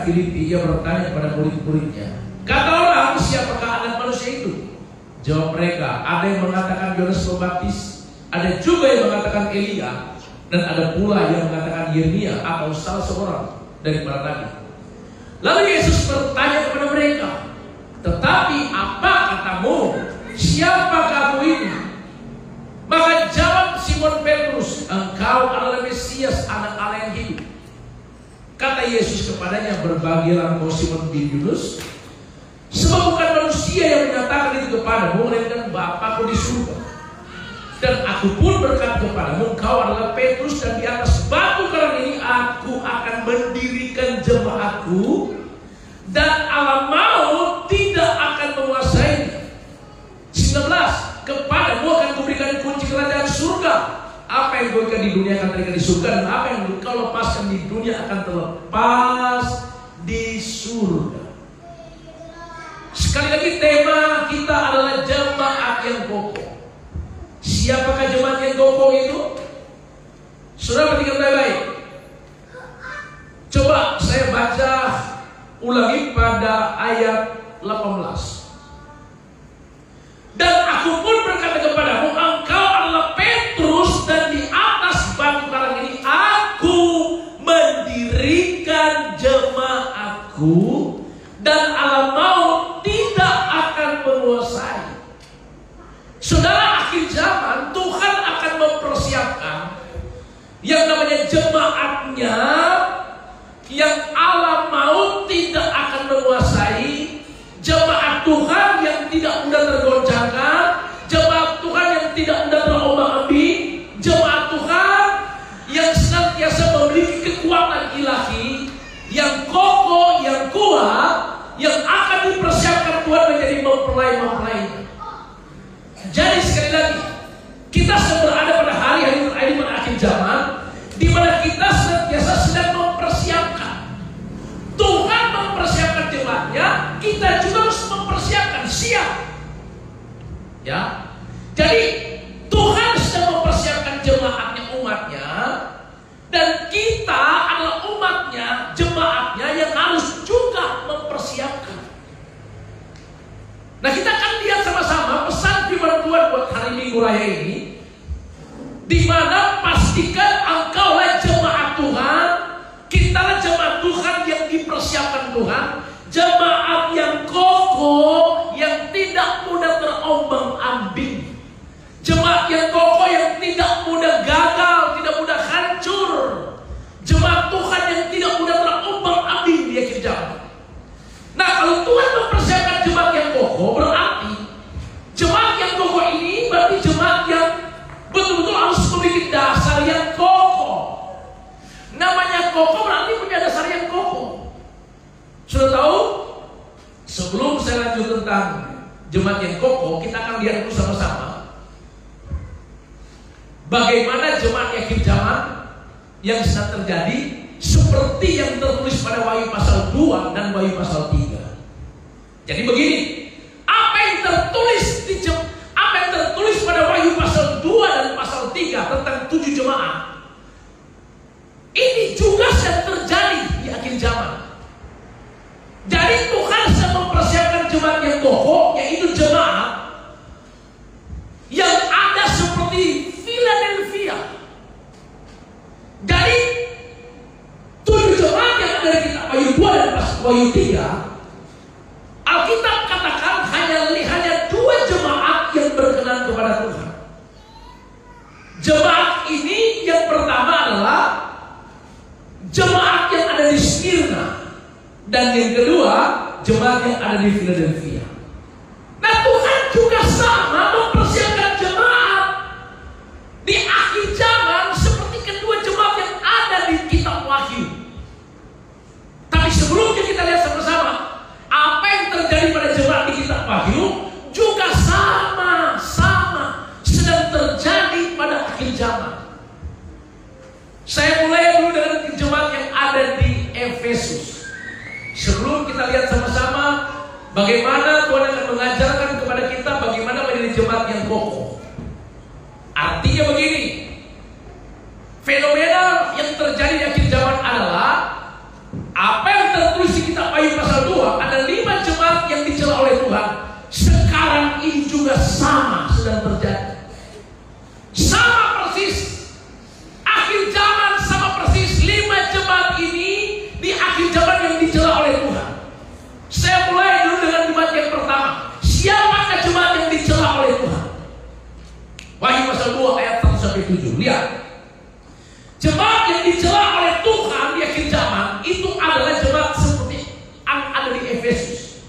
daerah Filipi, ia bertanya kepada murid-muridnya, kata orang, siapakah anak manusia itu? Jawab mereka, ada yang mengatakan Yohanes Pembaptis, ada juga yang mengatakan Elia, dan ada pula yang mengatakan Yeremia atau salah seorang dari para nabi. Lalu Yesus bertanya kepada mereka, tetapi apa katamu? Siapa kamu ini? Maka jawab Simon Petrus, engkau adalah Mesias, anak Allah yang hidup. Kata Yesus kepadanya, berbahagialah engkau Simon bin Yunus, sebab bukan manusia yang menyatakan itu kepadamu, melainkan Bapa-Ku di surga. Dan aku pun berkata kepadamu, engkau adalah Petrus, dan di atas batu karang ini aku akan mendirikan jemaatku, dan alam maut tidak akan menguasainya. 19, kepadamu akan kuberikan kunci kerajaan surga. Apa yang kau ikat di dunia akan terikat di surga, dan apa yang kau lepaskan di dunia akan terlepas di surga. Sekali lagi, tema kita adalah jemaat yang kokoh. Siapakah jemaat yang kokoh itu? Saudara perhatikan baik-baik. Coba saya baca ulangi pada ayat 18. Dan aku pun berkata kepadamu, engkau adalah Petrus, dan di atas batu karang ini aku mendirikan jemaatku, dan alam maut tidak akan menguasai. Saudara, akhir zaman Tuhan akan mempersiapkan yang namanya jemaatnya, yang alam maut tidak akan menguasai. Jemaat Tuhan yang tidak mudah tergoncangkan, jemaat Tuhan yang tidak mudah terombang-ambing, jemaat Tuhan yang senantiasa memiliki kekuatan ilahi, yang kokoh, yang kuat, yang akan dipersiapkan Tuhan menjadi mempelai-mempelainya. Jadi sekali lagi, kita sedang berada pada hari-hari terakhir pada akhir zaman, di mana kita senantiasa sedang mempersiapkan. Tuhan mempersiapkan jemaatnya, kita juga harus mempersiapkan, siap. Ya, jadi Tuhan sedang mempersiapkan jemaatnya, umatnya, dan kita adalah umatnya, jemaatnya yang harus juga mempersiapkan. Nah, kita akan lihat sama-sama pesan firman Tuhan buat hari Minggu Raya ini, di mana pastikan engkaulah jemaat Tuhan, kitalah jemaat Tuhan yang dipersiapkan Tuhan, jemaat yang kokoh, yang tidak mudah terombang-ambing, jemaat yang kokoh, yang tidak mudah gagal, tidak mudah hancur, jemaat Tuhan yang tidak mudah terombang-ambing di akhir zaman. Nah, kalau Tuhan mempersiapkan jemaat yang kokoh, berarti jemaat yang kokoh ini berarti jemaat yang betul-betul harus memiliki dasar yang kokoh. Namanya kokoh berarti punya dasar yang kokoh. Sudah tahu? Sebelum saya lanjut tentang jemaat yang kokoh, kita akan lihat dulu sama-sama bagaimana jemaat akhir zaman yang sedang terjadi, seperti yang tertulis pada Wahyu pasal 2 dan Wahyu pasal 3. Jadi begini, apa yang tertulis pada Wahyu pasal 2 dan pasal 3 tentang 7 jemaat, ini juga sedang terjadi di akhir zaman. Jadi Tuhan sedang mempersiapkan jemaat yang kokoh, yaitu jemaat yang ada seperti Philadelphia. Dari 7 jemaat yang ada di kitab Wahyu 2 dan Wahyu 3, Alkitab katakan hanya 2 jemaat yang berkenan kepada Tuhan. Jemaat ini yang pertama adalah jemaat yang ada di Smyrna, dan yang kedua jemaat yang ada di Philadelphia. Nah, Tuhan juga sama mempersiapkan jemaat di akhir zaman seperti kedua jemaat yang ada di kitab Wahyu. Tapi sebelumnya kita lihat sama-sama apa yang terjadi pada jemaat di kitab Wahyu juga sama-sama sedang terjadi pada akhir zaman. Saya mulai dulu dengan jemaat yang ada di Efesus. Sebelum kita lihat sama-sama bagaimana Tuhan akan mengajarkan kepada kita bagaimana menjadi jemaat yang kokoh. Artinya begini, fenomena yang terjadi di akhir zaman adalah apa yang tertulis di sedang terjadi. Sama persis akhir zaman, sama persis 5 jemaat ini di akhir zaman yang dicela oleh Tuhan. Saya mulai dulu dengan jemaat yang pertama. Siapakah jemaat yang dicela oleh Tuhan? Wahyu pasal 2 ayat 1-7. Lihat, jemaat yang dicela oleh Tuhan di akhir zaman itu adalah jemaat seperti yang ada di Efesus.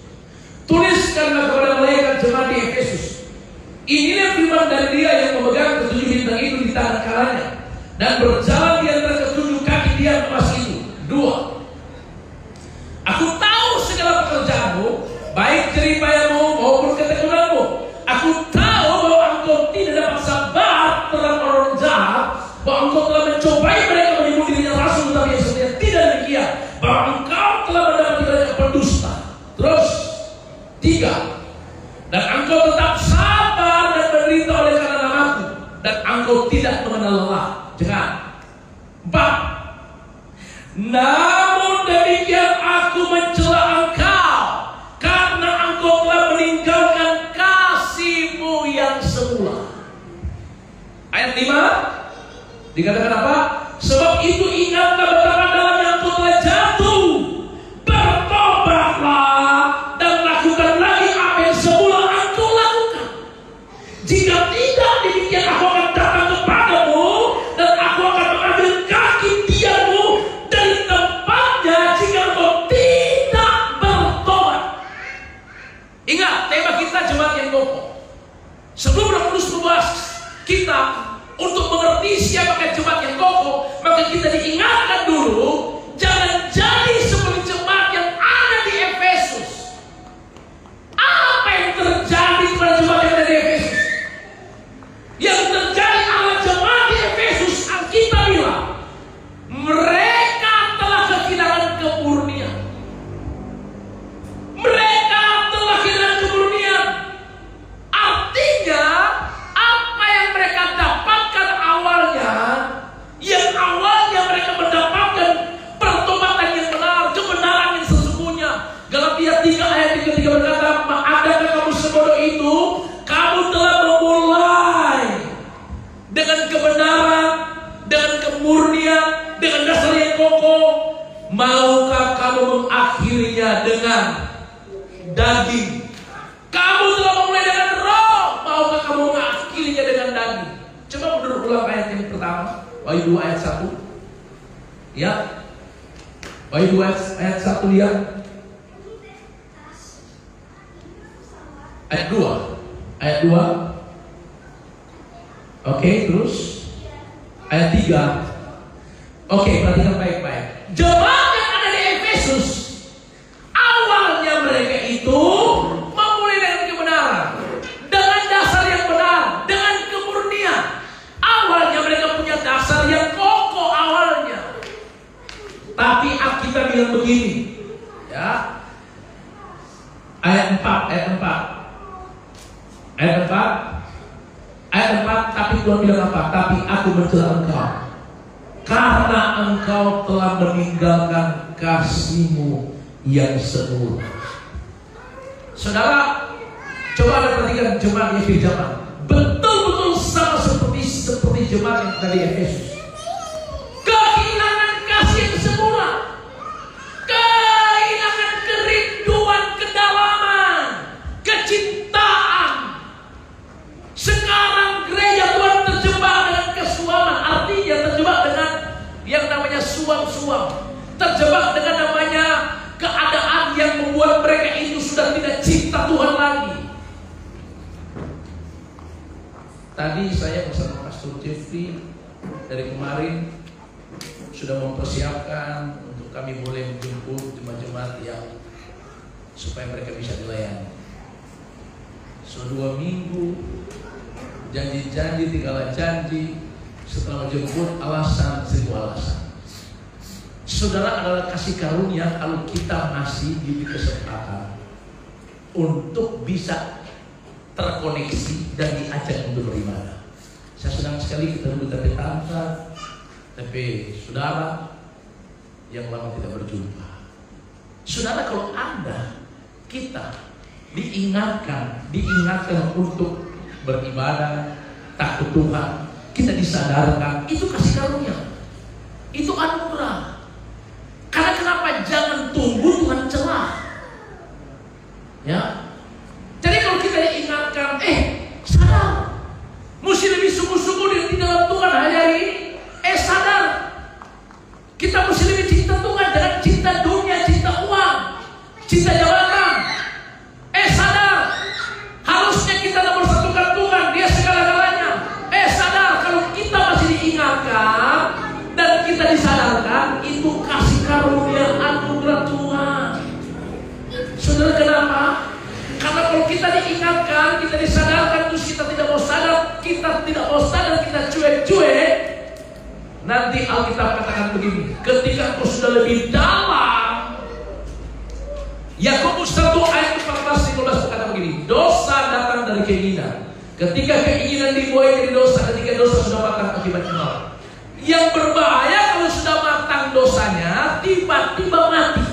Tuliskanlah kepada malaikat jemaat di Efesus, inilah firman dari Dia yang memegang ketujuh bintang itu di tangan kanannya dan berjalan di antara ketujuh kaki Dia emas itu. 2. Aku tahu segala pekerjaanmu, baik jeripayamu maupun ketekunanmu. Aku tahu bahwa engkau tidak dapat sabar terhadap orang jahat, bahwa engkau telah mencobai mereka menyebut dirinya rasul, tetapi yang sebenarnya tidak demikian, bahwa engkau telah mendapat banyak pendusta. Terus 3. Dan engkau tetap sabar dan menderita oleh karena namaku, dan engkau tidak mengenal lelah. Jangan. 4. Namun demikian aku mencela engkau karena engkau telah meninggalkan kasihmu yang semula. Ayat 5 dikatakan apa? Sebab itu ingatlah betapa dalamnya engkau telah jatuh, bertobatlah dan lakukan lagi apa yang semula engkau lakukan. Jika tidak demikian, aku akan datang kepadamu dan aku akan mengambil kaki tiangmu dari tempatnya jika engkau tidak bertobat. Ingat, tema kita jemaat yang kokoh. Sebelum Roh Kudus membahas kita untuk mengerti siapakah jemaat yang kokoh, maka kita diingatkan dulu, jangan jadi seperti jemaat yang ada di Efesus. Apa yang terjadi kepada jemaat yang ada di Efesus? Yang terjadi adalah jemaat di Efesus, kita bilang mereka telah kehilangan kemurnian. Mereka telah kehilangan kemurnian. Artinya apa yang mereka dapatkan awalnya, yang awalnya mereka mendapatkan pertobatan yang benar, kebenaran yang sesungguhnya. Galatia 3 ayat 3 berkata, adakah kamu sebodoh itu? Kamu telah memulai dengan kebenaran, dengan kemurnian, dengan dasar yang kokoh. Maukah kamu mengakhirinya dengan daging? Kamu telah memulai dengan roh, maukah kamu mengakhirinya dengan daging? Coba mundur ulang ayat yang pertama, Wahyu 2 ayat 1. Ya, Wahyu 2 ayat 1 lihat. Ayat 2. Ayat 2. Oke, terus ayat 3. Oke, perhatikan baik-baik. Jemaat yang ada di Efesus, awalnya mereka itu memulai dengan kebenaran, dengan dasar yang benar, dengan kemurnian. Awalnya mereka punya dasar yang kokoh awalnya. Tapi Alkitab bilang begini, ya. Ayat 4. Tapi Tuhan bilang apa? Tapi aku mencela engkau karena engkau telah meninggalkan kasihmu yang semula. Saudara, coba Anda perhatikan jemaat yang di zaman betul-betul sama seperti jemaat yang tadi Efesus. Kehilangan kasih yang semula, kehilangan kerinduan, kedalaman, kecintaan. Sekarang gereja Tuhan terjebak dengan kesuaman, artinya terjebak dengan yang namanya suam-suam, terjebak dengan namanya keadaan yang membuat mereka itu sudah tidak cinta Tuhan lagi. Tadi saya bersama Pastor Jeffrey dari kemarin sudah mempersiapkan untuk kami boleh menjemput jemaat-jemaat yang supaya mereka bisa dilayani. So 2 minggu janji-janji, tinggallah janji, setelah menjemput alasan 1000 alasan. Saudara, adalah kasih karunia kalau kita masih diberi kesempatan untuk bisa terkoneksi dan diajak untuk beribadah. Saya senang sekali kita dulu tapi saudara yang lama tidak berjumpa. Saudara, kalau Anda, kita diingatkan untuk beribadah, takut Tuhan, kita disadarkan, itu kasih karunia, itu anugerah. Karena kenapa? Jangan tunggu Tuhan celah. Ya. Jadi kalau kita diingatkan, sadar, mesti lebih sungguh-sungguh di dalam Tuhan hari ini. Sadar, kita mesti lebih cinta Tuhan, jangan cinta dunia, cinta uang, cinta jabatan. Sadar, harusnya kita nomor satukan Tuhan, Dia segala-galanya. Sadar, kalau kita masih diingatkan dan kita disadarkan, itu kasih karunia anugerah Tuhan. Saudara, kenapa? Karena kalau kita diingatkan, kita disadarkan, terus kita tidak mau sadar, kita cuek-cuek, nanti Alkitab katakan begini, ketika kau sudah lebih dalam, Yakobus 1 ayat 14-15 berkata begini, dosa datang dari keinginan. Ketika keinginan dibuai dari dosa, ketika dosa sudah matang akibatnya maut. Yang berbahaya kalau sudah matang dosanya, tiba-tiba mati.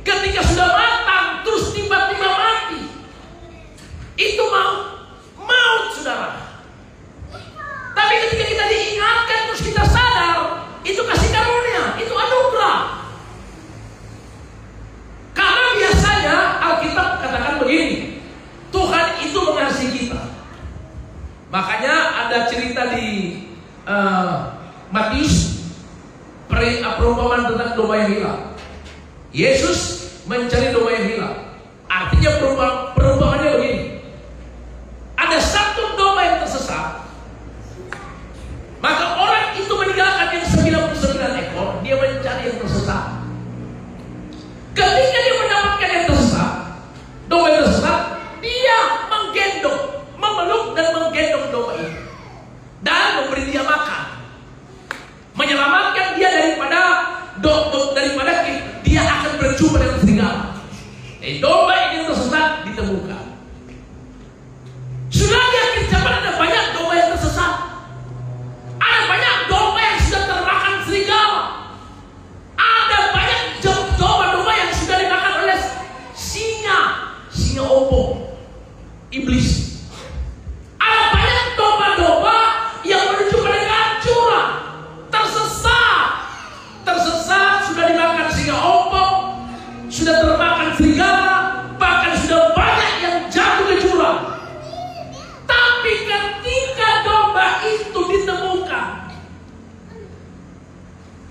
Ketika sudah matang, terus tiba-tiba mati, itu maut, saudara. Tapi ketika kita diingatkan, terus kita sadar, itu kasih karunia, itu anugerah. Karena biasanya Alkitab katakan begini, Tuhan itu mengasihi kita. Makanya ada cerita di Matius, perumpamaan tentang domba yang hilang. Yesus mencari domba yang hilang. Artinya perumpamaannya begini, ada satu domba yang tersesat, maka orang itu meninggalkan yang 99 ekor, dia mencari yang tersesat. Ketika dia mendapatkan yang tersesat, domba yang tersesat, dia memeluk dan menggendong domba itu dan memberi dia makan, menyelamatkan dia daripada dia akan berjumpa dengan serigala. Domba ini tersesat ditemukan. Sudah yakin zaman ada banyak domba yang tersesat. Ada banyak domba yang sudah termakan serigala. Ada banyak domba yang sudah dimakan oleh singa opong, iblis. Ada banyak domba-domba yang menuju pada kehancuran, tersesat, sudah dimakan singa opong, sudah termakan serigala, bahkan sudah banyak yang jatuh ke jurang. Tapi ketika domba itu ditemukan,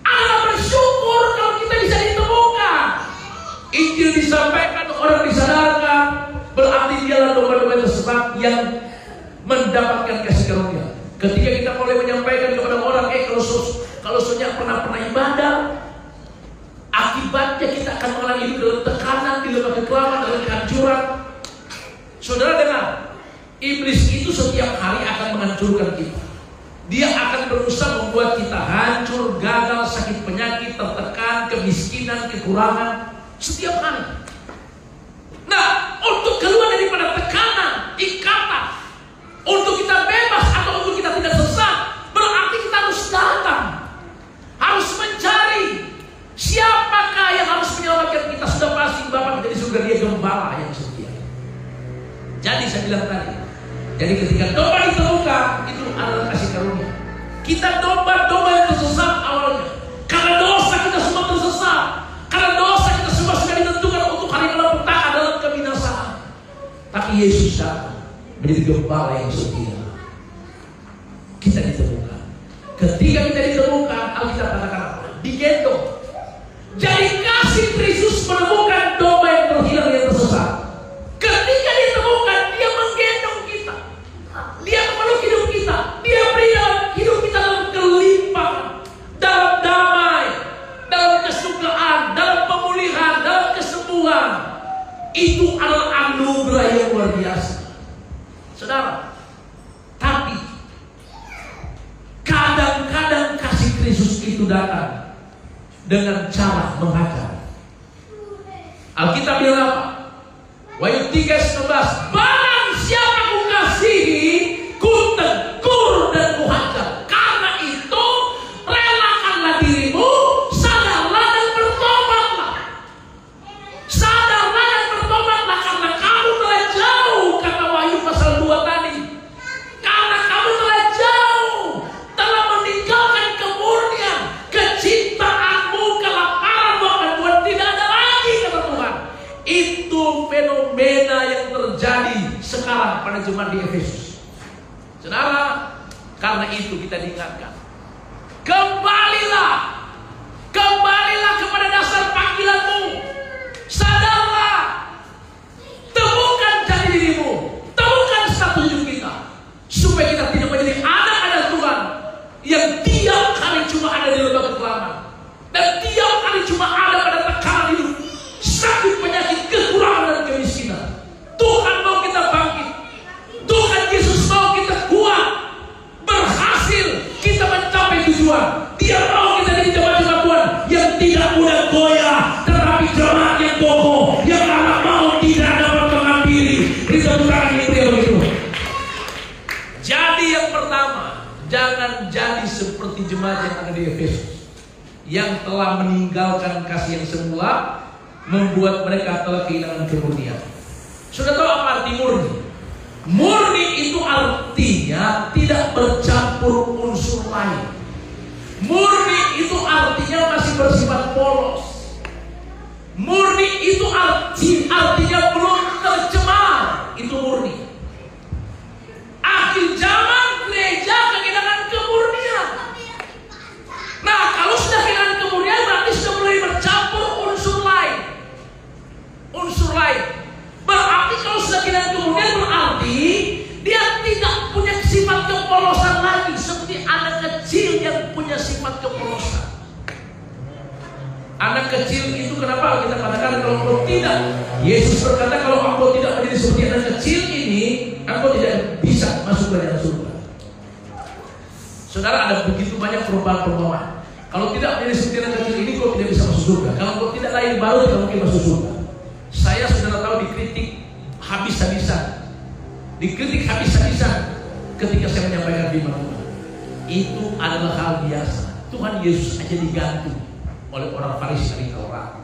Allah bersyukur kalau kita bisa ditemukan. Injil disampaikan, orang disadarkan, berarti dialah domba-domba tersesat yang mendapatkan kasih karunia. Ketika kita mulai menyampaikan kepada orang, kalau saudara pernah ibadah, akibatnya kita akan mengalami hidup dalam tekanan, di lemah kekelaman, dalam kehancuran. Saudara dengar, iblis itu setiap hari akan menghancurkan kita. Dia akan berusaha membuat kita hancur, gagal, sakit penyakit, tertekan, kemiskinan, kekurangan, setiap hari. Nah, untuk keluar daripada tekanan, ikatan, untuk kita bebas atau untuk kita tidak sesat, berarti kita harus datang, harus mencari siapakah yang harus menyelamatkan kita. Sudah pasti Bapa kita di surga, Dia gembala yang setia. Jadi saya bilang tadi, jadi ketika domba ditemukan, itu adalah kasih karunia. Kita domba-domba yang tersesat awalnya, karena dosa kita semua tersesat, karena dosa kita semua sudah ditentukan untuk hari malapetaka dalam kebinasaan. Tapi Yesus datang menjadi gembala yang setia. Kita ditemukan. Ketika kita ditemukan, Alkitab katakan apa? Digendong. Jadi kasih Kristus menemukan domba yang terhilang, yang tersesat. Ketika ditemukan, Dia menggendong kita, Dia memeluk hidup kita, Dia beri hidup kita dalam kelimpahan, dalam damai, dalam kesukaan, dalam pemulihan, dalam kesembuhan. Itu adalah anugerah yang luar biasa, saudara. Tapi kadang-kadang kasih Kristus itu datang dengan cara mengajar. Alkitab bilang apa? Wahyu 3:19, barang siapa ku kasihi, ku tegur dan ku hajar. Karena itu relakanlah dirimu, sadarlah dan bertobatlah. Sadarlah dan bertobatlah, karena kamu telah jauh, kata besar pada jemaat di Efesus. Saudara, karena itu kita diingatkan, kembalilah kepada dasar panggilanmu. Sadarlah, temukan jati dirimu, temukan status hidup kita, supaya kita tidak menjadi anak-anak Tuhan yang tiap kali cuma ada di lembaga kelaman, dan tiap kali cuma ada pada tekanan hidup, sakit, penyakit, kekurangan dan kemiskinan. Tuhan mau kita bangkit. Tuhan Yesus mau kita kuat, berhasil kita mencapai tujuan. Dia mau kita jadi jemaat-jemaat Tuhan yang tidak mudah goyah, tetapi jemaat yang kokoh, yang anak mau tidak dapat mengampiri. Disebut tangan itu yang begitu. Jadi yang pertama, jangan jadi seperti jemaat yang ada di Efesus, yang telah meninggalkan kasih yang semula, membuat mereka telah kehilangan kemurnian. Sudah tahu apa arti murni? Murni itu artinya tidak bercampur unsur lain. Murni itu artinya masih bersifat polos. Murni itu artinya belum tercemar. Itu murni. Akhir zaman gereja kehilangan kemurnian. Nah, kalau sudah kehilangan kemurnian, berarti sudah mulai bercampur unsur lain. Unsur lain. Berarti kalau sudah kehilangan kemurnian, berarti dia tidak punya sifat kepolosan lagi, seperti anak kecil yang punya sifat kepolosan. Anak kecil itu kenapa kita katakan kalau engkau tidak, Yesus berkata kalau engkau tidak menjadi seperti anak kecil ini, engkau tidak bisa masuk ke dalam surga. Saudara, ada begitu banyak perubahan-perubahan. Kalau tidak menjadi seperti anak kecil ini, kau tidak bisa masuk surga. Kalau kau tidak lahir baru, tidak mungkin masuk surga. Saya saudara tahu dikritik habis-habisan, ketika saya menyampaikan firman Tuhan. Itu adalah hal biasa. Tuhan Yesus aja digantung oleh orang Farisi dari Taurat.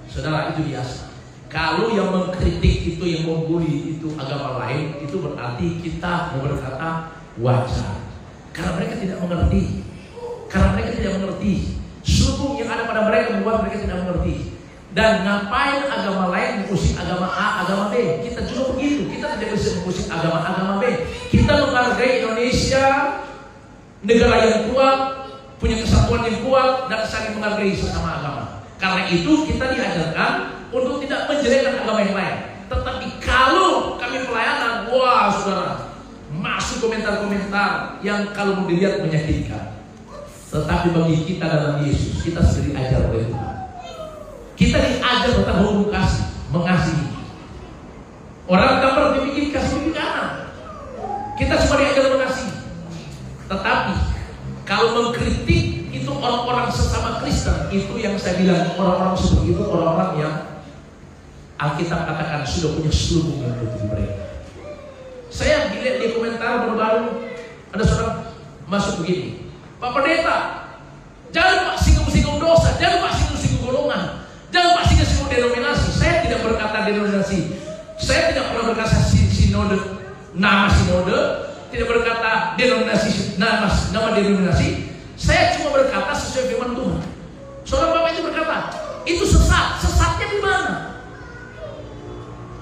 Saudara, itu biasa. Kalau yang mengkritik itu, yang membuli itu agama lain, itu berarti kita mau berkata wajar. Karena mereka tidak mengerti. Suku yang ada pada mereka membuat mereka tidak mengerti. Dan ngapain agama lain mengusik agama A, agama B? Kita juga begitu. Kita tidak bisa mengusik agama B. Kita menghargai Indonesia, negara yang kuat, punya kesatuan yang kuat, dan saling menghargai sesama agama. Karena itu kita diajarkan untuk tidak menjelekkan agama yang lain. Tetapi kalau kami pelayanan, wah saudara, masuk komentar-komentar yang kalau mau dilihat menyakitkan. Tetapi bagi kita dalam Yesus, kita sudah diajar oleh Tuhan. Kita diajar tentang hukum kasih, mengasihi. Orang gambar dibikin kasih di kanan. Kita cuma diajar mengasihi. Tetapi kalau mengkritik itu orang-orang sesama Kristen, itu yang saya bilang orang-orang seperti itu orang-orang yang Alkitab katakan sudah punya selubung yang menutupi mereka. Saya lihat di komentar baru-baru ada seorang masuk begini, Pak Pendeta, jangan Pak singgung-singgung dosa, jangan Pak singgung-singgung golongan, jangan Pak singgung-singgung denominasi. Saya tidak berkata denominasi, saya tidak pernah berkata sinode, nama sinode, tidak berkata denominasi, nama denominasi. Saya cuma berkata sesuai firman Tuhan. Seorang Bapak itu berkata, itu sesat. Sesatnya di mana?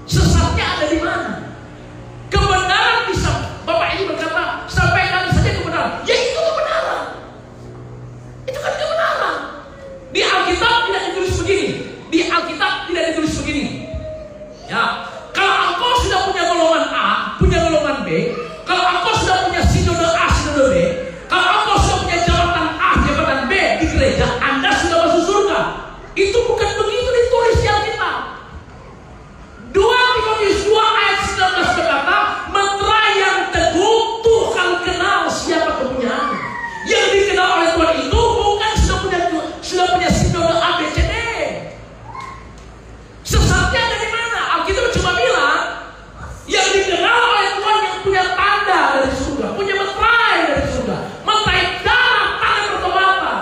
Sesatnya ada di mana? Kebenaran bisa. Bapak ini berkata, sampaikan saja kebenaran. Ya itu kebenaran. Itu kan kebenaran. Di Alkitab tidak ditulis begini. Di Alkitab tidak ditulis begini. Ya, kalau engkau sudah punya golongan A, punya golongan B, kalau engkau sudah punya sinode A, sinode B, kalau engkau sudah punya jabatan A, jabatan B di gereja, Anda sudah masuk surga. Itu bukan begitu ditulis di Alkitab. 2 Timotius 2 ayat 19 berkata, meterai yang teguh Tuhan kenal siapa kepunyaannya. Yang dikenal oleh Tuhan itu bukan sudah punya sinode A, B, C, D. Sesatnya ada di mana? Alkitab cuma bilang yang dikenal oleh Tuhan yang punya tanda dari surga, punya meterai dari surga, meterai darah tangan pertobatan.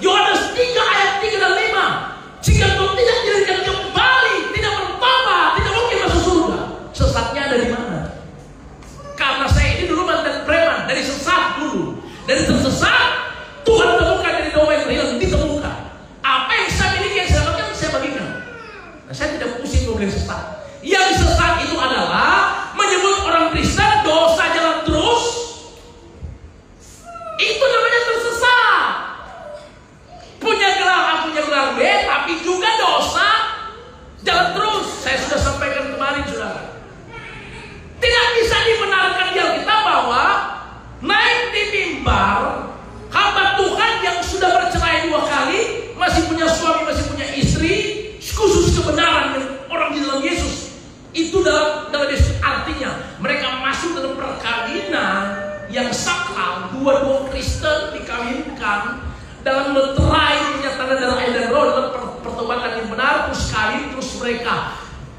Yohanes 3 ayat 3 dan 5. Jika kau tidak dijadikan kembali, tidak bertobat, tidak mungkin masuk surga. Sesatnya ada di mana? Karena saya ini dulu mantan preman, dari sesat dulu, dari tersesat Tuhan temukan, dari domba yang terhilang ditemukan. Apa yang saya miliki, yang saya lakukan, saya bagikan. Nah, saya tidak pusing dengan sesat. Yang sesat itu adalah menyebut kebenaran yang orang di dalam Yesus. Itu dalam Yesus artinya mereka masuk dalam perkawinan yang sakral. Dua Kristen dikawinkan dalam meterai kenyataan darah air dan roh dalam pertobatan yang benar, terus kawin, terus mereka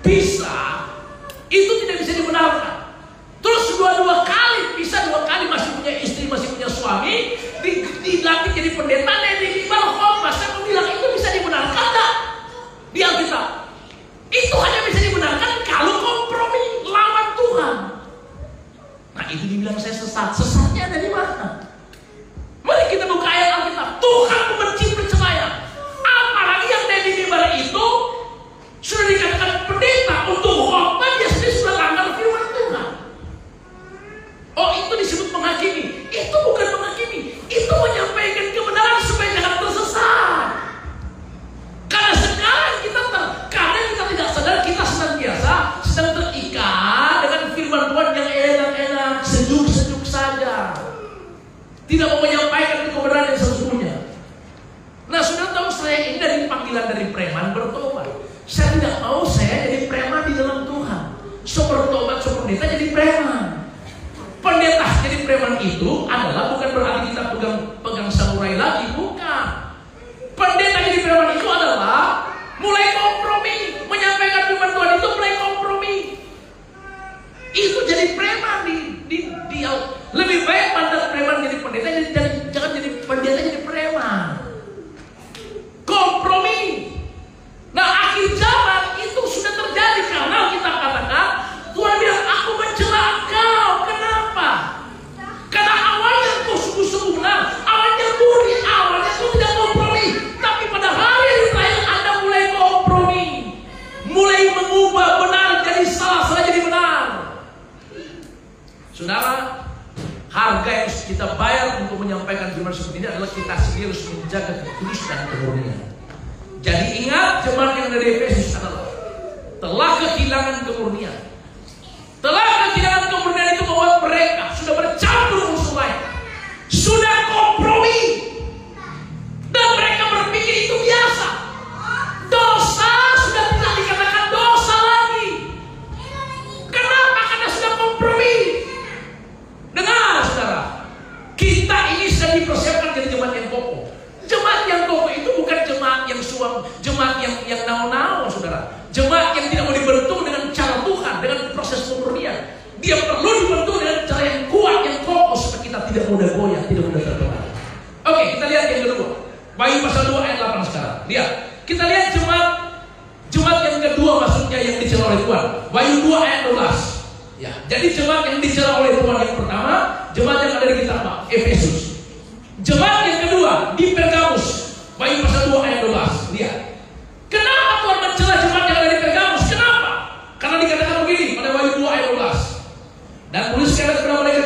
bisa. Itu tidak bisa dibenarkan. Terus dua kali bisa, 2 kali masih punya istri, masih punya suami, dilantik jadi pendeta, di khotbah. Saya mau bilang itu bisa dibenarkan enggak? Di Alkitab. Itu hanya bisa dibenarkan kalau kompromi lawan Tuhan. Nah itu dibilang saya sesat. Sesatnya ada di mana? Mari kita buka ayat Alkitab. Tuhan membenci perceraian. Apalagi yang dari mimbar itu sudah dikatakan pendeta untuk khotbah, dia sendiri sudah langgar firman Tuhan. Oh itu disebut menghakimi. Itu bukan menghakimi. Itu menyampaikan kebenaran supaya jangan tersesat. Karena sekarang karena kita tidak sadar, kita senantiasa sedang terikat dengan firman Tuhan yang enak-enak, sejuk-sejuk saja. Tidak mau menyampaikan kebenaran yang sesungguhnya. Nah saudara tahu, saya ini dari panggilan dari preman bertobat. Saya tidak mau saya jadi preman di dalam Tuhan. So bertobat, so pendeta jadi preman. Pendeta jadi preman itu adalah bukan berarti kita pegang samurai lagi, bukan. Pendeta jadi preman itu adalah mulai kompromi, menyampaikan firman Tuhan itu mulai kompromi. Itu jadi preman di lebih baik mandat preman jadi pendeta, jangan jadi pendeta jadi preman. Kompromi. Nah akhir zaman itu sudah terjadi karena kita katakan Tuhan bilang aku mencela engkau. Kenapa? Karena awalnya kau sungguh-sungguh benar, awalnya murni, awalnya kau tidak kompromi. Tapi pada hari yang terakhir Anda mulai kompromi, mulai mengubah benar jadi salah jadi benar. Saudara, harga yang harus kita bayar untuk menyampaikan firman seperti ini adalah kita sendiri harus menjaga kudus dan kemurnian. Jadi ingat, jemaat yang dari Efesus adalah telah kehilangan kemurnian. Telah kehilangan kemurnian itu membuat mereka sudah bercampur unsur lain, sudah kompromi, dan mereka berpikir itu biasa. Dosa sudah tidak dikatakan dosa lagi. Kenapa? Karena sudah kompromi. Dengar saudara, kita ini sedang dipersiapkan jadi jemaat yang kokoh. Jemaat yang kokoh itu bukan jemaat yang suam, jemaat yang nao-nao saudara. Jemaat yang tidak mau dibentuk dengan cara Tuhan, dengan proses pemurnian. Dia perlu dibentuk dengan cara yang kuat, yang kokoh, supaya kita tidak mudah goyah, tidak mudah terpengaruh. Oke, kita lihat yang kedua. Wahyu pasal 2 ayat 8 sekarang. Lihat, kita lihat jemaat yang kedua maksudnya yang dicela oleh Tuhan. Wahyu 2 ayat 12. Ya, jadi jemaat yang dicela oleh Tuhan yang pertama, jemaat yang ada di kitab Efesus. Jemaat yang kedua di Pergamus. Wahyu pasal 2 ayat 12. Lihat. Kenapa Tuhan mencela jemaat yang ada di Pergamus? Kenapa? Karena dikatakan begini pada Wahyu 2 ayat 12. Dan tuliskan kepada mereka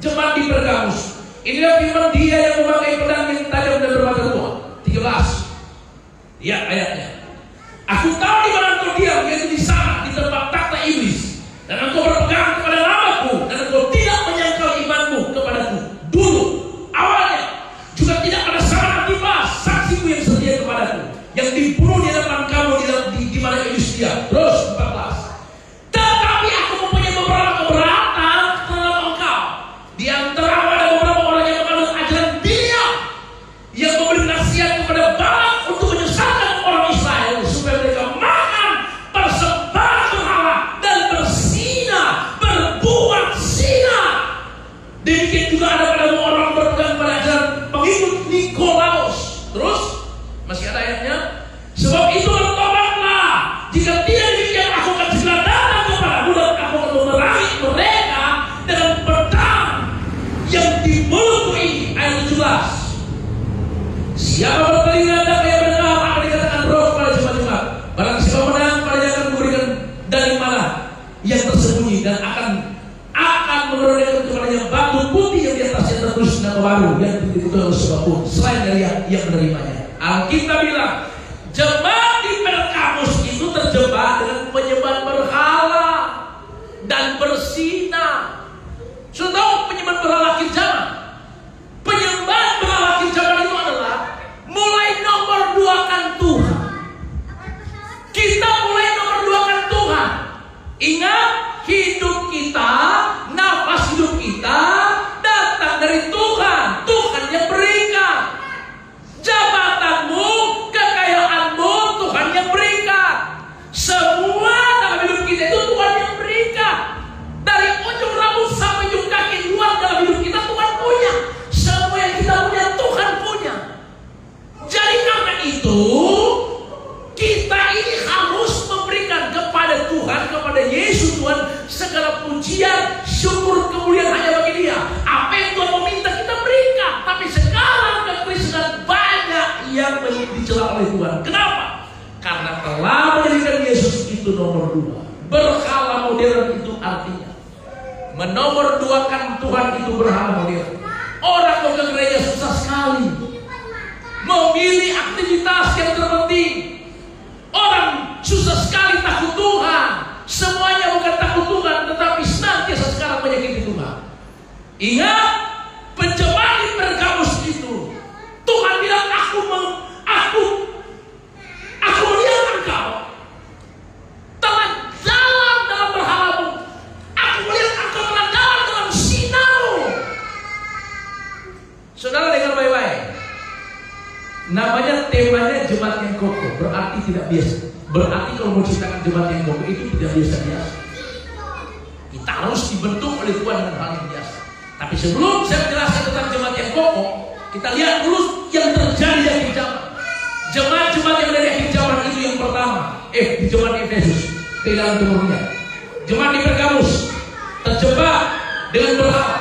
jemaat di Pergamus. Inilah firman Dia yang memakai pedang yang tajam dan bermata dua. 13. Lihat ayatnya. Aku tahu di mana engkau diam, yaitu di sana, di tempat takhta iblis. Dan engkau berpegang kepada namaku, dan engkau tidak menyangkal imanmu kepadaku dulu. Awalnya juga tidak pada zaman Antipas, saksiku yang setia kepadaku, yang dibunuh di hadapan kamu di mana iblis dia. Terus 14. Tetapi aku mempunyai beberapa keberatan terhadap engkau. Di antara ada beberapa orang yang menganut ajaran dia, yang memberi nasihat kepada Balak untuk menyesatkan orang Israel supaya mereka makan persembahan berhala dan berbuat zina. Demikian juga ada pada orang berpegang pada ajaran pengikut Nikolaus. Terus masih ada ayatnya. Sebab itu bertobatlah. Jika tidak demikian, aku akan segera datang kepadamu dan aku akan memerangi mereka dengan pedang yang di mulutku ini. Ayat 17. Siapa bertelinga dan yang mendengar akan dikatakan roh kepada jemaat-jemaat. Barang siapa menang, padanya akan memberikan dari mana yang tersembunyi, dan akan menurunkan kepadanya batu putih yang di atasnya tertulis nama baru yang ditutup oleh sebab selain dari yang menerimanya. Alkitab bilang jemaat di Pergamus itu terjebak dengan penyembahan berhala dan berzina. Sudah tahu penyembahan berhala akhir zaman? Penyembahan berhala akhir zaman itu adalah mulai nomor 2 kan Tuhan. itu kita ini harus memberikan kepada Tuhan, kepada Yesus Tuhan, segala pujian, syukur, kemuliaan hanya bagi Dia. Apa yang Tuhan meminta kita berikan. Tapi sekarang kekristenan banyak yang dicela oleh Tuhan. Kenapa? Karena telah menjadikan Yesus itu nomor 2. Berhala modern itu artinya menomorduakan Tuhan itu berhala modern. Orang mau ke gereja susah sekali, memilih aktivitas yang terpenting. Orang susah sekali takut Tuhan. Semuanya bukan takut Tuhan, tetapi senantiasa sekarang menyakiti Tuhan. Ingat, penjemaat di Pergamus itu, Tuhan bilang, aku melihat engkau telah jalan dalam berhalamu. Aku melihat engkau telah jalan dalam sinarmu. Saudara dengar baik-baik. Namanya temanya jemaat yang kokoh, berarti tidak biasa. Berarti kalau mau ciptakan jemaat yang kokoh itu tidak biasa-biasa. Kita harus dibentuk oleh Tuhan dengan hal yang biasa. Tapi sebelum saya menjelaskan tentang jemaat yang kokoh, kita lihat dulu yang terjadi di akhir zaman. Jemaat-jemaat yang dari akhir zaman itu yang pertama, di jemaat Efesus, kehilangan temurnya. Jemaat di Pergamus terjebak dengan berhala,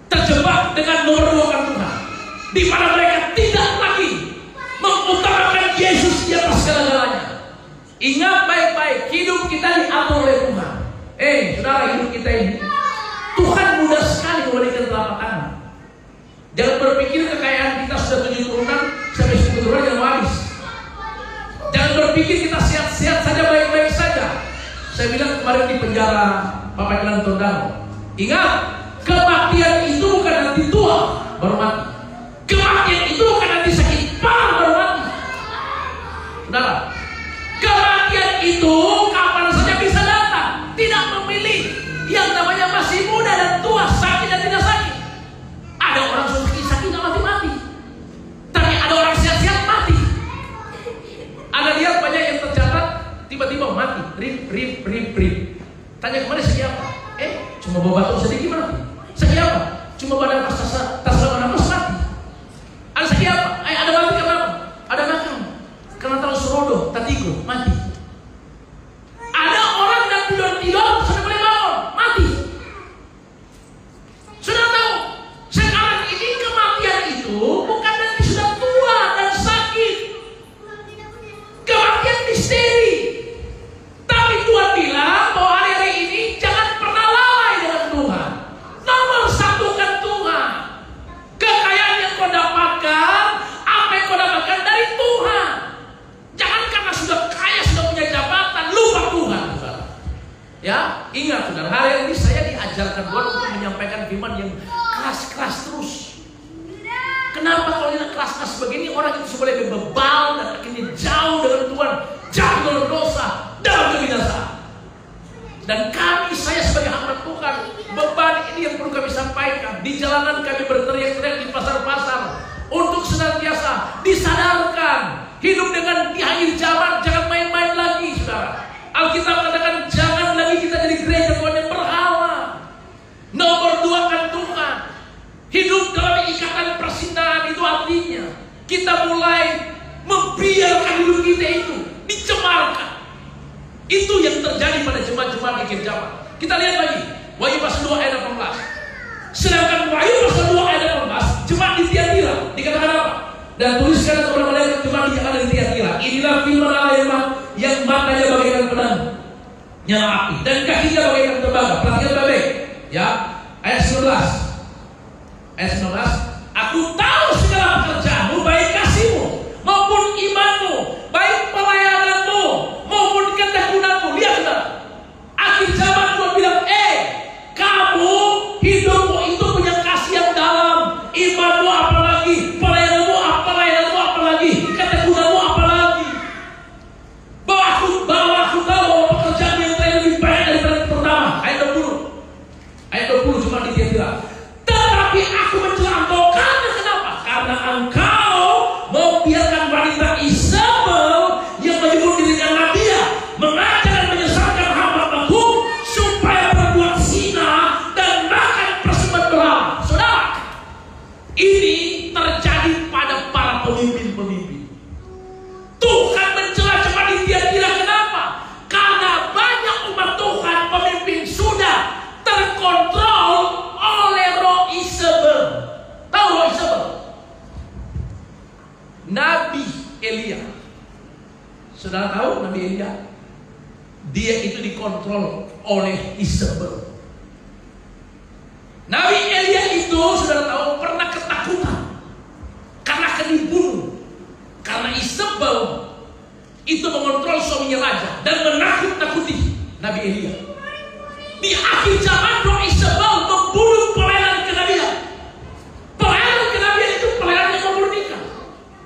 terjebak dengan memerlukan Tuhan, di mana mereka tidak lagi mengutamakan Yesus di atas segala-galanya. Ingat baik-baik, hidup kita diatur oleh Tuhan. Saudara, hidup kita ini Tuhan mudah sekali memberikan telapak tangan. Jangan berpikir kekayaan kita sudah 7 turunan sampai 10 turunan yang habis. Jangan berpikir kita sehat-sehat saja, baik-baik saja. Saya bilang kemarin di penjara Bapak Jalan Tondano, ingat, kematian itu bukan nanti tua baru mati. Kematian itu bukan nanti sakit parah baru mati. Saudara, kematian itu kapan saja bisa datang. Tidak memilih yang namanya masih muda dan tua, sakit dan tidak sakit. Ada orang sakit nggak mati-mati, tapi ada orang sehat-sehat mati. Ada lihat banyak yang tercatat tiba-tiba mati, rip. Tanya kemana siapa? Cuma bawa batuk sedikit mati. Siapa? Cuma badan tas nafas mati. Ada siapa? Ada mati karena apa? Ada makan karena terlalu serodoh, tatigo, mati. Ada orang yang tidur sudah boleh bangun, mati. Sudah tahu, sekarang ini kematian itu bukan nanti sudah tua dan sakit. Kematian misteri. Tapi Tuhan bilang bahwa hari-hari ini jangan pernah lalai dengan Tuhan. Nomor satukan Tuhan. Kekayaan yang kau dapatkan, apa yang kau dapatkan dari Tuhan. Jangan karena sudah kaya, sudah punya jabatan, lupa Tuhan. Ya, ingat saudara, hari ini saya diajarkan Tuhan untuk menyampaikan firman yang keras-keras terus. Kenapa kalau yang keras-keras begini orang itu boleh bebal dan akhirnya jauh dengan Tuhan, jauh dalam dosa, dalam kebinasaan. Dan saya sebagai hamba Tuhan, beban ini yang perlu kami sampaikan. Di jalanan kami berteriak-teriak, di pasar-pasar, untuk senantiasa disadarkan hidup dengan di akhir zaman. Jangan main-main lagi, saudara. Alkitab katakan jangan lagi kita jadi gereja Tuhan yang berhala. Nomor 2 kan Tuhan. Hidup dalam ikatan persintaan itu artinya kita mulai membiarkan hidup kita itu dicemarkan. Itu yang terjadi pada jemaat-jemaat akhir zaman. Kita lihat lagi Wahyu pasal 2 ayat 18. Sedangkan Wahyu pasal 2 ayat 18, jemaat di Tiatira dikatakan apa? Dan tuliskan kepada mereka jemaat yang ada di Tiatira, inilah firman Allah yang matanya bagaikan pedang nyala api dan kakinya bagaikan tembaga. Perhatikan baik-baik ya, ayat 19. Aku tahu segala pekerjaanmu, baik kasihmu maupun imanmu, baik pelayananmu maupun ketekunanmu. Lihat saudara, akhir zaman Tuhan bilang, kamu hidupmu itu punya kasih yang dalam, imanmu apalagi, pelayananmu apalagi, ketekunanmu apalagi. Bahwa aku tahu bahwa pekerjaan yang lain lebih baik daripada yang pertama. Ayat 20 cuma di Tiatira. Tetapi aku mencela engkau karena kenapa? Karena engkau Saudara tahu Nabi Elia? Dia itu dikontrol oleh Isabel. Nabi Elia itu, saudara tahu, pernah ketakutan karena akan dibunuh. Karena Isabel itu mengontrol suaminya raja dan menakut-nakuti Nabi Elia. Di akhir zaman roh Isabel membunuh pelayanan kenabian. Pelayanan kenabian itu pelayanan yang memurnikan,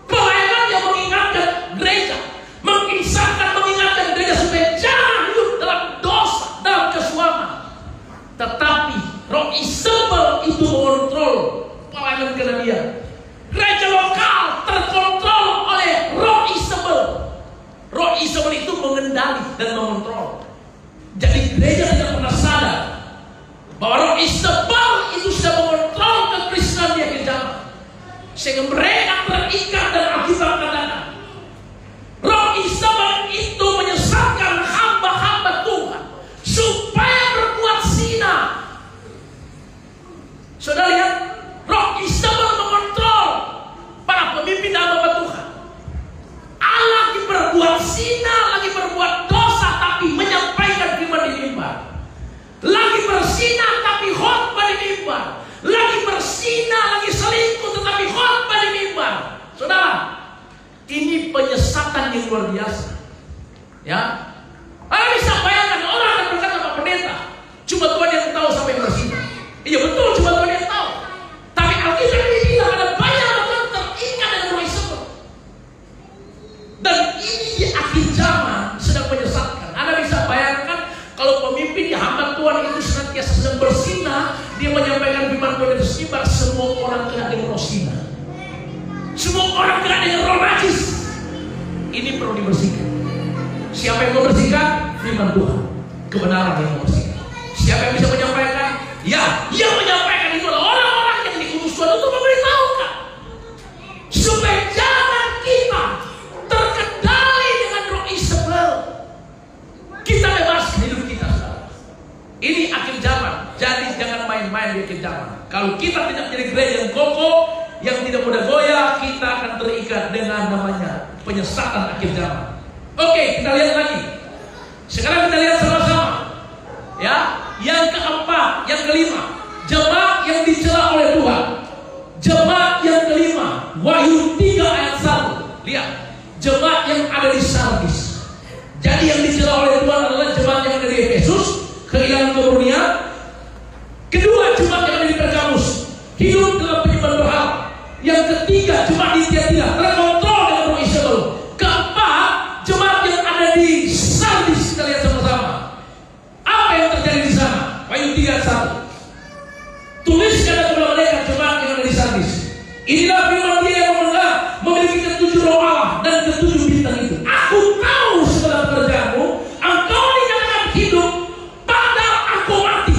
pelayanan yang mengingatkan gereja, mengingatkan gereja supaya jangan hidup dalam dosa, dalam kesuaman. Tetapi roh Isabel itu mengontrol pelayanan kenabian. Gereja lokal terkontrol oleh roh Isabel. Roh Isabel itu mengendali dan mengontrol. Jadi gereja tidak pernah sadar bahwa roh Isabel itu sudah mengontrol kekristenan di akhir zaman, sehingga mereka terikat dan Alkitab katakan roh Isabel itu menyesatkan hamba-hamba Tuhan supaya berbuat zina. Saudara lihat, roh Isabel mengontrol para pemimpin hamba Tuhan. Allah lagi berbuat zina, lagi berbuat dosa, tapi menyampaikan firman di mimbar. Lagi berzina tapi khotbah di mimbar. Lagi berzina, lagi selingkuh tetapi khotbah di mimbar. Saudara, ini penyesatan yang luar biasa. Ya, Anda bisa bayangkan orang akan berkata sama pendeta, cuma Tuhan yang tahu siapa yang berzina. Iya betul, cuma Tuhan yang tahu. Tapi Alkitab ini bilang ada banyak orang terikat dengan roh Isabel. Dan ini di akhir zaman sedang menyesatkan. Anda bisa bayangkan kalau pemimpin di hamba Tuhan itu senantiasa sedang berzina, dia menyampaikan firman Tuhan itu sebar, semua orang kena dengan roh zina. Semua orang kena dengan roh najis. Ini perlu dibersihkan. Siapa yang membersihkan? Firman Tuhan, kebenaran yang membersihkan. Siapa yang bisa menyampaikan? Ya, yang menyampaikan itu adalah orang-orang yang diutus Tuhan untuk memberitahukan supaya jangan kita terkendali dengan roh Isabel. Kita bebas hidup kita, saudara. Ini akhir zaman, jadi jangan main-main di akhir zaman. Kalau kita tidak menjadi gereja yang kokoh, yang tidak mudah goyah, kita akan terikat dengan namanya penyesatan akhir zaman. Oke, kita lihat lagi. Sekarang kita lihat sama-sama. Ya, yang keempat, yang kelima, jemaat yang dicela oleh Tuhan. Jemaat yang kelima, Wahyu 3 ayat 1. Lihat, jemaat yang ada di Sardis. Jadi yang dicela oleh Tuhan adalah jemaat yang ada di Efesus, kehilangan kemurnian. Kedua, jemaat yang ada di Pergamus, hidup dalam penyembahan berhala. Yang ketiga, jemaat di Tiatira, terkontrol dengan roh Isabel. Keempat, jemaat yang ada di Sardis. Kita lihat sama-sama. Apa yang terjadi di sana? Wahyu 3 ayat 1. Tuliskan kepada mereka jemaat yang ada di Sardis. Inilah firman Dia yang memiliki ketujuh roh Allah dan ketujuh bintang itu. Aku tahu segala pekerjaanmu, engkau dikatakan hidup, padahal aku mati.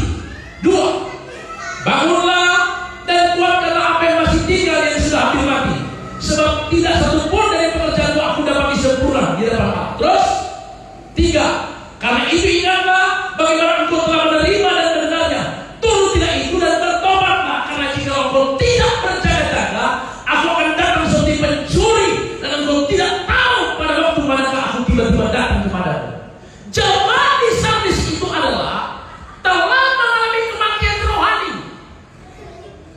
2. Bangunlah dan kuatkanlah apa yang masih tinggal yang sudah hampir mati, sebab tidak satu pun dari pekerjaanmu aku dapat disempurnakan di hadapan Allah. Terus 3. Karena itu ingatlah bagaimana engkau telah menerima dan mendengarnya. Turutilah itu dan bertobatlah, karena jika engkau tidak berjaga-jaga, aku akan datang seperti pencuri dan engkau tidak tahu pada waktu manakah aku tiba-tiba datang kepadamu. Jemaat di Sardis itu adalah telah mengalami kematian rohani,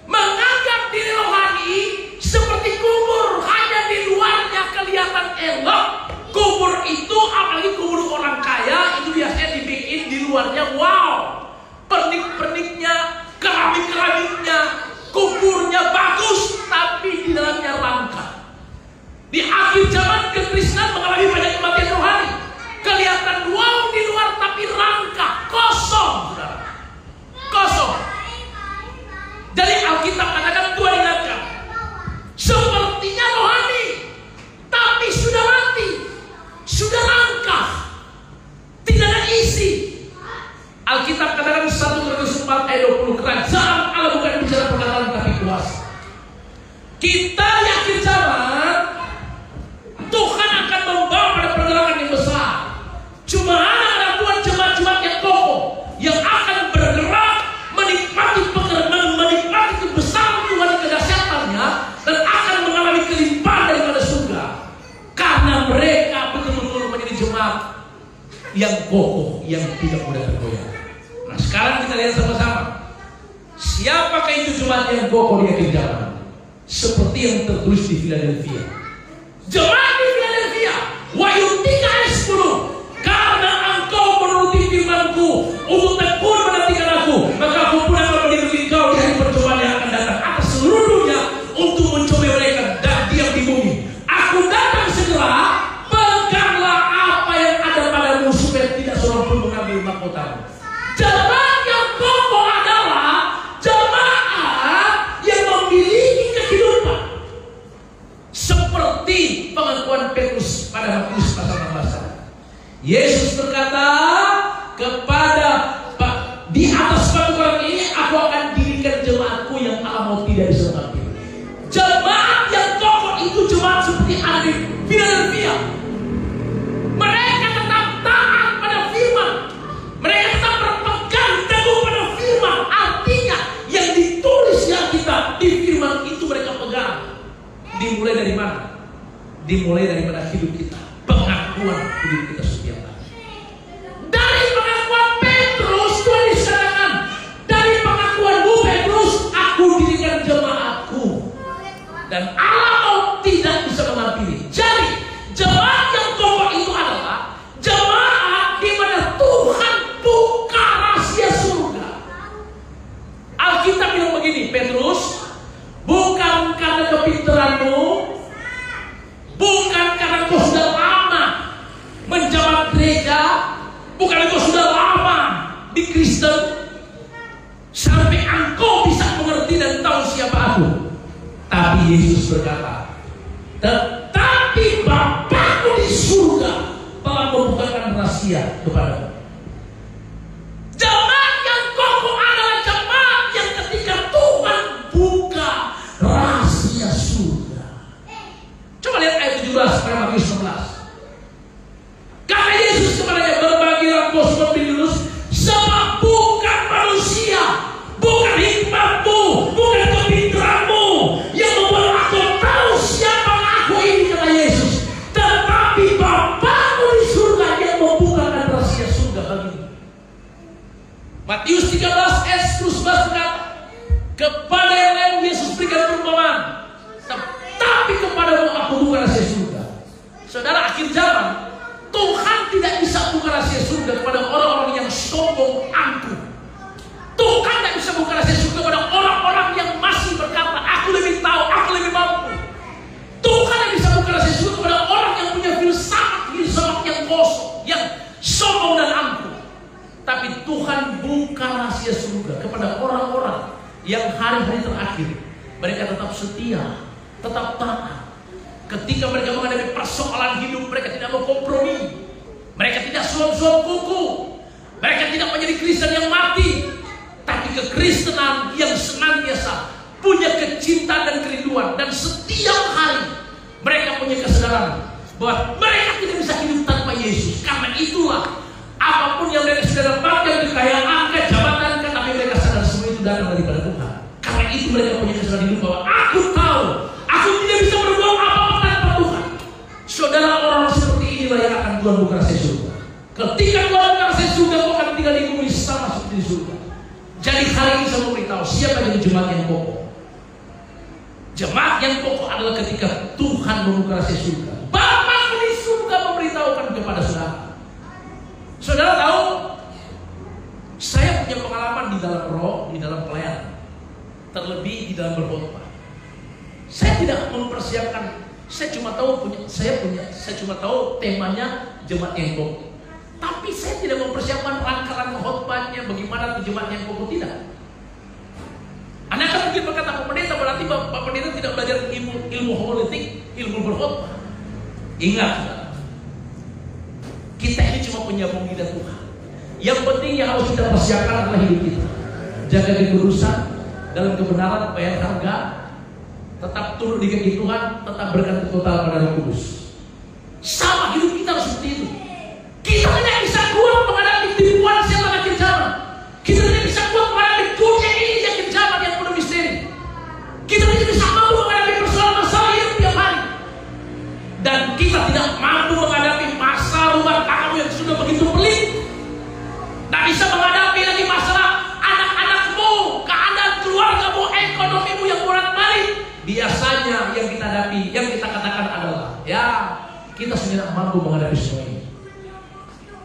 menganggap diri rohani seperti kubur, hanya di luarnya kelihatan elok. Kubur itu, apalagi kubur orang kaya, itu biasanya dibikin di luarnya wow, pernik-perniknya, keramik-keramiknya, kuburnya bagus, tapi di dalamnya langka. Di akhir zaman kekristenan mengalami banyak kematian rohani. Kelihatan wow di luar tapi langka, kosong, saudara. Kosong. Jadi Alkitab katakan, Tuhan ingatkan, sepertinya rohani, tapi sudah mati, sudah langka, tidak ada isi. Alkitab katakan 1 Korintus 4 ayat 20, kerajaan Allah bukan bicara perkataan tapi kuasa. Kita di akhir zaman, Tuhan akan membawa pada pergerakan yang besar. Cuma anak-anak Tuhan, jemaat-jemaat yang kokoh, yang akan bergerak menikmati menikmati kebesaran Tuhan, kedahsyatannya, dan akan mengalami kelimpahan daripada surga, karena mereka betul-betul jemaat yang kokoh, yang tidak mudah tergoyah. Nah, sekarang kita lihat sama-sama. Siapakah itu jemaat yang kokoh di akhir zaman? Seperti yang tertulis di Philadelphia. Jemaat di Philadelphia, Wahyu 3 ayat 10. Karena engkau menuruti firman-Ku untuk tekun menantikan Aku, maka Aku pun akan melindungi engkau di hari percobaan yang akan datang atas seluruh dunia untuk mencobai mereka dan diam di bumi. Aku datang segera. Peganglah apa yang ada padamu supaya tidak seorang pun mengambil mahkotamu. Jemaat yang kokoh adalah jemaat yang memiliki kehidupan seperti pengakuan Petrus pada Matius pasal 16. Yesus berkata kepada di atas batu karang ini aku akan dirikan jemaatku yang Allah mau tidak bisa mengambil. Jemaat yang kokoh itu jemaat seperti ada di Philadelphia. Mereka tetap taat pada firman. Mereka tetap berpegang teguh pada firman. Artinya yang ditulis di Alkitab, di firman itu mereka pegang. Dimulai dari mana? Dimulai daripada hidup kita, pengakuan hidup kita setiap hari. Dari pengakuan Petrus, Tuhan disatakan, dari pengakuanmu Petrus, aku dirikan jemaatku. Dan Allah mau tidak bisa mengampuni. Jadi jemaat yang kokoh itu adalah jemaat di mana Tuhan buka rahasia surga. Alkitab bilang begini, Petrus, bukan karena kepintaranmu, bukan karena kau sudah lama menjabat gereja, bukan kau sudah lama di Kristen sampai engkau bisa mengerti dan tahu siapa aku. Tapi Yesus berkata, tetapi Bapakku di surga telah membukakan rahasia kepadamu. Jemaat yang kokoh adalah jemaat yang ketika Tuhan buka rahasia surga. Coba lihat ayat 17 pada Matius 16. Kata Yesus kepadanya, berbagilah engkau sebab dilulus, sebab bukan manusia, bukan hikmatmu, bukan kepintaranmu yang membuat aku tahu siapa aku ini, kata Yesus, tetapi Bapakku di surga yang membukakan rahasia surga bagimu. Matius 13 ayat 11 berkata, kepada yang lain Yesus berikan perumpamaan, tetapi kepadamu aku buka rahasia surga. Saudara, akhir zaman Tuhan tidak bisa buka rahasia surga kepada orang-orang yang sombong angkuh. Tuhan tidak bisa buka rahasia surga kepada orang-orang yang masih berkata, aku lebih tahu, aku lebih mampu. Tuhan yang bisa buka rahasia surga kepada orang yang punya filsafat yang kosong, yang sombong dan angkuh. Tapi Tuhan buka rahasia surga kepada orang-orang yang hari-hari terakhir mereka tetap setia, tetap taat. Ketika mereka menghadapi persoalan hidup, mereka tidak mau kompromi, mereka tidak suam-suam kuku, mereka tidak menjadi Kristen yang mati, tapi kekristenan yang senantiasa punya kecintaan dan kerinduan, dan setiap hari mereka punya kesadaran bahwa mereka tidak bisa hidup tanpa Yesus. Karena itulah apapun yang mereka sudah dapatkan, kekayaan, jabatan, tapi mereka sadar semua itu datang daripada Tuhan. Karena itu mereka punya kesadaran hidup bahwa aku tahu aku tidak bisa berbuat apa-apa tanpa Tuhan. Saudara, orang seperti inilah yang akan Tuhan buka rahasia surga. Ketika Tuhan buka rahasia surga, kau akan tinggal di bumi sama seperti di surga. Jadi hari ini saya memberitahu siapa jadi jemaat yang kokoh. Jemaat yang kokoh adalah ketika Tuhan membuka rahasia surga. Bapa di surga memberitahukan kepada saudara. Saudara tahu, saya punya pengalaman di dalam roh, di dalam pelayanan, terlebih di dalam berkhotbah. Saya tidak mempersiapkan. Saya cuma tahu temanya jemaat yang kokoh. Tapi saya tidak mempersiapkan rangka-rangka khotbahnya, bagaimana tuh jemaat yang kokoh, tidak. Anda kan mungkin berkata, Pak Pendeta, berarti Pak Pendeta tidak belajar ilmu homiletik, ilmu berkhotbah. Ingat, kita ini cuma penyambung lidah Tuhan. Yang penting yang harus kita persiapkan adalah hidup kita. Jaga kekudusan dalam kebenaran, bayar harga, tetap turut di kaki Tuhan, tetap berkat total pada Roh Kudus. Sama hidup kita harus seperti itu. Kita tidak bisa kuat menghadapi tipuan setan akhir zaman. Kita tidak bisa kuat menghadapi dunia ini di akhir zaman yang penuh misteri. Kita tidak bisa mampu menghadapi persoalan-masalah hidup tiap hari. Dan kita tidak mampu menghadapi masa rumah kamu yang sudah begitu pelit, tidak bisa menghadapi lagi masalah anak-anakmu, keadaan keluargamu, ekonomimu yang bolak-balik. Biasanya yang kita hadapi, yang kita katakan adalah, ya kita sudah mampu menghadapi semua ini.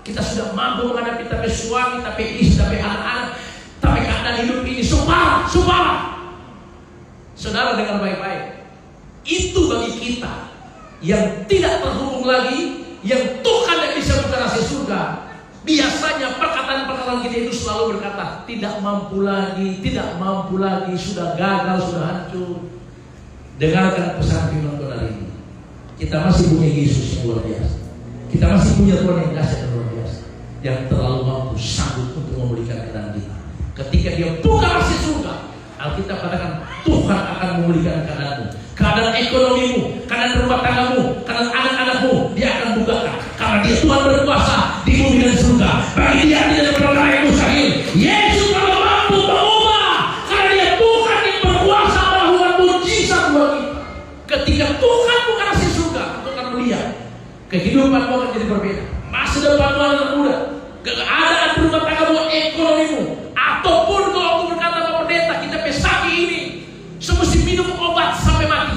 Kita sudah mampu menghadapi tapi suami, tapi istri, tapi anak-anak, tapi keadaan hidup ini subah. Saudara dengar baik-baik. Itu bagi kita yang tidak terhubung lagi, yang Tuhan yang bisa buka rahasia surga. Biasanya perkataan-perkataan kita itu selalu berkata, tidak mampu lagi, sudah gagal, sudah hancur. Dengarkan pesan firman Tuhan hari ini. Kita masih punya Yesus yang luar biasa. Kita masih punya Tuhan yang dahsyat dan luar biasa, yang terlalu mampu, sanggup untuk memulihkan keadaan kita. Ketika Dia buka rahasia surga, Alkitab katakan Tuhan akan memulihkan keadaanmu, keadaan ekonomimu, keadaan rumah tanggamu, keadaan anak-anakmu. Dia akan bukakan, karena Dia Tuhan berkuasa di bumi dan surga. Bagi Dia tidak ada perkara yang mustahil. Yesus kalau mampu mengubah, karena Dia Tuhan yang berkuasa melakukan mujizat buat kita. Ketika Tuhan buka rahasia surga, Tuhan akan melihat kehidupanmu akan jadi berbeda, masa depanmu akan mudah, keadaan rumah tanggamu, ekonomimu, ataupun kalau aku berkata Pak Pendeta, kita pesaki ini semesti minum obat sampai mati,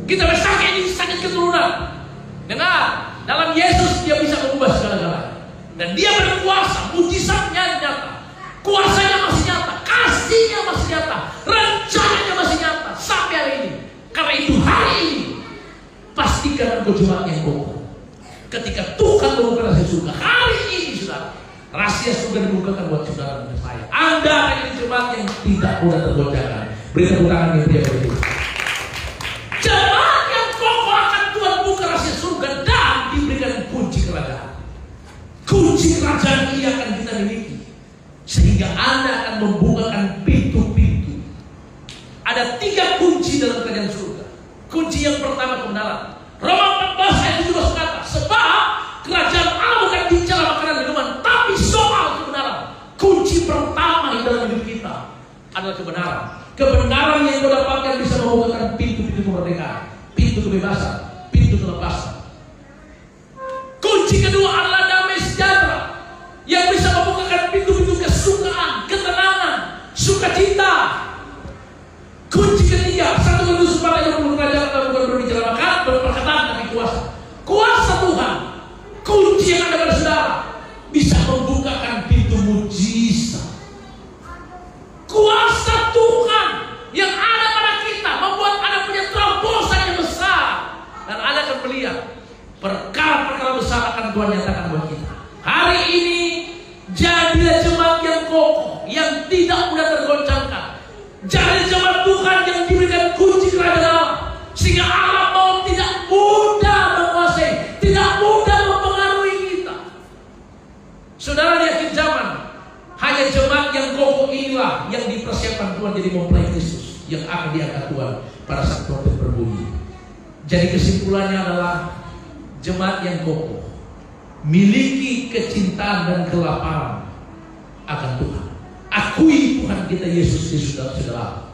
kita pesaki ini sakit keturunan. Dengar, dalam Yesus Dia bisa mengubah segala-galanya, dan Dia berkuasa, mujizatnya nyata, kuasanya masih nyata, kasihnya masih nyata, rencananya masih nyata sampai hari ini. Karena itu hari ini pastikan engkau jemaat yang kokoh. Ketika Tuhan membuka rahasia surga hari ini, saudara, rahasia surga dibukakan buat saudara dan saya. Anda akan jadi jemaat yang tidak mudah tergoncangkan. Beri tepuk tangan yang dia beri. Jemaat yang kokoh akan Tuhan buka rahasia surga dan diberikan kunci kerajaan. Kunci kerajaan ini akan kita miliki, sehingga Anda akan membukakan pintu-pintu. Ada 3 kunci dalam kerajaan surga. Kunci yang pertama kebenaran. Roma 14 ayat 17 kata, sebab kerajaan Allah bukan bicara makanan minuman, tapi soal kebenaran. Kunci pertama di dalam hidup kita adalah kebenaran. Kebenaran yang kau dapatkan bisa membukakan pintu-pintu kemerdekaan, pintu kebebasan, pintu kelepasan. Kunci kedua adalah damai sejahtera, yang bisa membukakan pintu-pintu kesukaan, ketenangan, sukacita. Kunci ketiga, 1 Korintus 4 ayat 20, kerajaan Allah bukan berbicara makanan, berperkataan, tapi kuasa. Kuasa Tuhan, kunci yang ada pada saudara, bisa membukakan pintu mujizat. Kuasa Tuhan yang ada pada kita membuat Anda punya terobosan yang besar, dan Anda akan melihat perkara-perkara besar akan Tuhan nyatakan buat kita. Hari ini jadilah jemaat yang kokoh, yang tidak mudah tergoncangkan. Jadi jemaat Tuhan yang diberikan kunci kerajaan Allah, sehingga Allah mau tidak mudah menguasai, tidak mudah mempengaruhi kita. Saudara, di akhir zaman hanya jemaat yang kokoh inilah yang dipersiapkan Tuhan jadi mempelai Kristus, yang akan diangkat Tuhan pada saat trompet berbunyi. Jadi kesimpulannya adalah jemaat yang kokoh miliki kecintaan dan kelaparan akan Tuhan. Akui Tuhan kita Yesus Kristus dalam segala.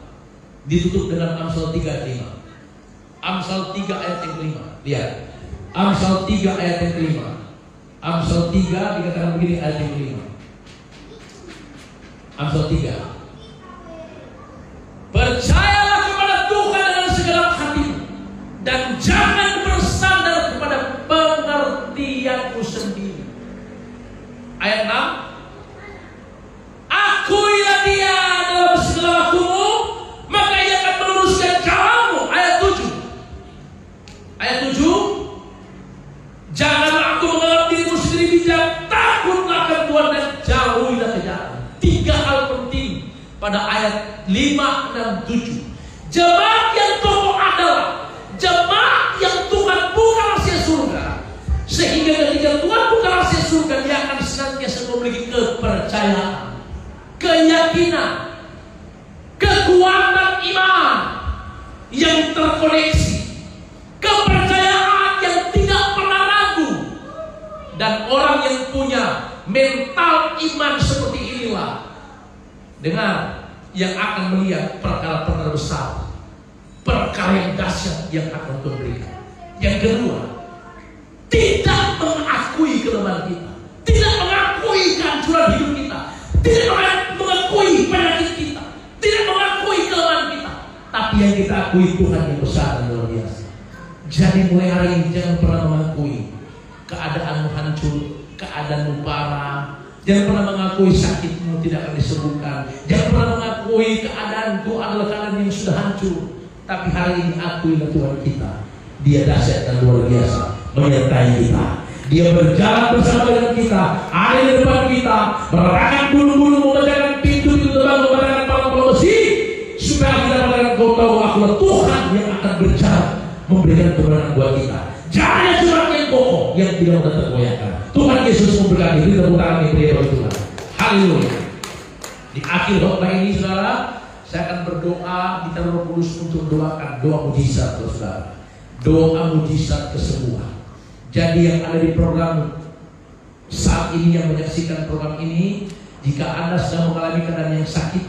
Ditutup dengan Amsal 3 ayat 5. Amsal 3 ayat yang kelima. Lihat. Amsal 3 ayat yang kelima. Amsal 3 dikatakan begini ayat yang kelima. Amsal 3. Percayalah kepada Tuhan dengan segala hatimu, dan jangan bersandar kepada pengertianmu sendiri. Ayat 6. Akuilah Dia dalam segala waktumu, maka Ia akan meluruskan jalanmu. Ayat 7. Ayat 7. Janganlah aku menganggap dirimu sendiri bijak, takutlah akan Tuhan dan jauhilah kejahatan. 3 hal penting pada ayat 5, 6, 7. Jemaat yang kokoh adalah jemaat yang Tuhan buka rahasia surga, sehingga ketika Tuhan buka rahasia surga, dia akan senantiasa memiliki kepercayaan, keyakinan, kekuatan iman yang terkoneksi, kepercayaan yang tidak pernah ragu. Dan orang yang punya mental iman seperti inilah, dengar, yang akan melihat perkara-perkara besar, perkara yang dahsyat yang akan Tuhan berikan. Yang kedua, tidak mengakui kelemahan Tapi yang kita akui Tuhan yang besar dan luar biasa. Jadi mulai hari ini jangan pernah mengakui keadaanmu hancur, keadaanmu parah. Jangan pernah mengakui sakitmu tidak akan disembuhkan. Jangan pernah mengakui keadaanku adalah keadaan yang sudah hancur. Tapi hari ini akuilah Tuhan kita. Dia dahsyat dan luar biasa menyertai kita. Dia berjalan bersama dengan kita, ada di depan kita, menerangkan bulu-bulu, memecahkan pintu-pintu terbang, memecahkan palang-palang besi, supaya kita mengatakan kau tahu akulah Tuhan yang akan berjalan memberikan kebenaran buat kita. Jangan surat yang kokoh yang tidak mudah tergoyahkan. Tuhan Yesus memberkati. Beri tepuk tangan yang beri bagi Tuhan. Haleluya. Di akhir khotbah ini saudara, saya akan berdoa di Roh Kudus untuk doakan doa mujizat saudara. Doa mujizat kesembuhan. Jadi yang ada di program saat ini, yang menyaksikan program ini, jika Anda sedang mengalami keadaan yang sakit,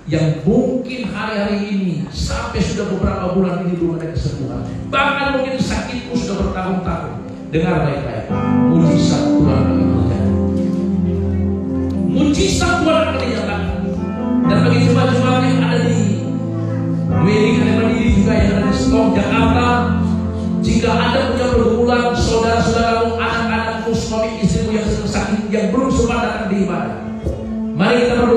yang mungkin hari-hari ini sampai sudah beberapa bulan ini belum ada kesembuhan, bahkan mungkin sakitmu sudah bertahun-tahun, dengar baik-baik, mujizat Tuhan akan terjadi. Mujizat Tuhan akan dinyatakan. Dan bagi jemaat-jemaat yang ada di Wedding ada Mandiri juga yang ada di Stok Jakarta, jika Anda punya pergumulan, saudara-saudaramu, anak-anakmu, suami istrimu yang sedang sakit, yang belum sempat datang di ibadah, mari kita berdoa.